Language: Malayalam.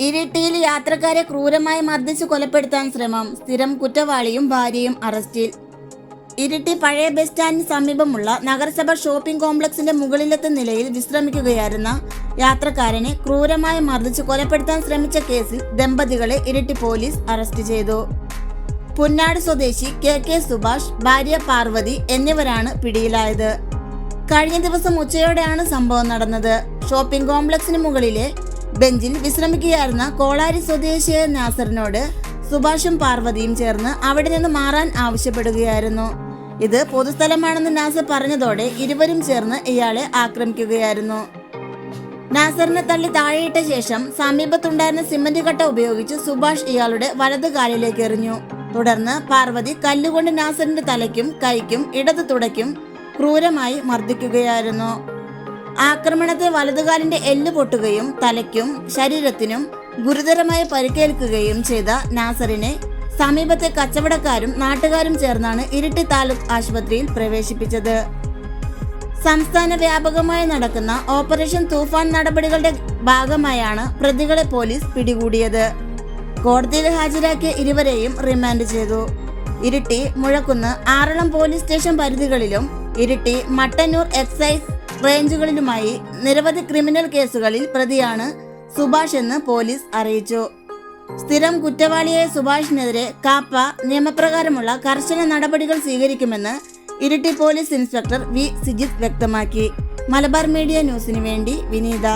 ഇരിട്ടിയിൽ യാത്രക്കാരെ ക്രൂരമായി മർദ്ദിച്ച് കൊലപ്പെടുത്താൻ ശ്രമം. സ്ഥിരം കുറ്റവാളിയും ഭാര്യയും അറസ്റ്റിൽ. ഇരിട്ടി പഴയ ബസ് സ്റ്റാൻഡിന് സമീപമുള്ള നഗരസഭ ഷോപ്പിംഗ് കോംപ്ലക്സിന്റെ മുകളിലത്തെ നിലയിൽ വിശ്രമിക്കുകയായിരുന്ന യാത്രക്കാരനെ ക്രൂരമായി മർദ്ദിച്ച് കൊലപ്പെടുത്താൻ ശ്രമിച്ച കേസിൽ ദമ്പതികളെ ഇരിട്ടി പോലീസ് അറസ്റ്റ് ചെയ്തു. പുന്നാട് സ്വദേശി കെ സുഭാഷ്, ഭാര്യ പാർവതി എന്നിവരാണ് പിടിയിലായത്. കഴിഞ്ഞ ദിവസം ഉച്ചയോടെയാണ് സംഭവം നടന്നത്. ഷോപ്പിംഗ് കോംപ്ലക്സിന് മുകളിലെ ബെഞ്ചിൽ വിശ്രമിക്കുകയായിരുന്ന കോളാരി സ്വദേശിയായ നാസറിനോട് സുഭാഷും പാർവതിയും ചേർന്ന് അവിടെ നിന്ന് മാറാൻ ആവശ്യപ്പെടുകയായിരുന്നു. ഇത് പൊതുസ്ഥലമാണെന്ന് നാസർ പറഞ്ഞതോടെ ഇരുവരും ചേർന്ന് ഇയാളെ ആക്രമിക്കുകയായിരുന്നു. നാസറിനെ തള്ളി താഴെയിട്ട ശേഷം സമീപത്തുണ്ടായിരുന്ന സിമന്റ് കട്ട ഉപയോഗിച്ച് സുഭാഷ് ഇയാളുടെ വലത് കാലിലേക്ക് എറിഞ്ഞു. തുടർന്ന് പാർവതി കല്ലുകൊണ്ട് നാസറിന്റെ തലയ്ക്കും കൈക്കും ഇടതു തുടയ്ക്കും ക്രൂരമായി മർദ്ദിക്കുകയായിരുന്നു. ആക്രമണത്തിൽ വലതുകാലിന്റെ എല്ല് പൊട്ടുകയും തലയ്ക്കും ശരീരത്തിനും ഗുരുതരമായി പരിക്കേൽക്കുകയും ചെയ്ത നാസറിനെ സമീപത്തെ കച്ചവടക്കാരും നാട്ടുകാരും ചേർന്നാണ് ഇരിട്ടി താലൂക്ക് ആശുപത്രിയിൽ പ്രവേശിപ്പിച്ചത്. സംസ്ഥാന വ്യാപകമായി നടക്കുന്ന ഓപ്പറേഷൻ തൂഫാൻ നടപടികളുടെ ഭാഗമായാണ് പ്രതികളെ പോലീസ് പിടികൂടിയത്. കോടതിയിൽ ഹാജരാക്കിയ ഇരുവരെയും റിമാൻഡ് ചെയ്തു. ഇരിട്ടി, മുഴക്കുന്ന്, ആറളം പോലീസ് സ്റ്റേഷൻ പരിധികളിലും ഇരിട്ടി, മട്ടന്നൂർ എക്സൈസ് റേഞ്ചുകളിലുമായി നിരവധി ക്രിമിനൽ കേസുകളിൽ പ്രതിയാണ് സുഭാഷ് എന്ന് പോലീസ് അറിയിച്ചു. സ്ഥിരം കുറ്റവാളിയായ സുഭാഷിനെതിരെ കാപ്പ നിയമപ്രകാരമുള്ള കർശന നടപടികൾ സ്വീകരിക്കുമെന്ന് Iritty police inspector V Sijith വ്യക്തമാക്കി. മലബാർ മീഡിയ ന്യൂസിനു വേണ്ടി വിനീത.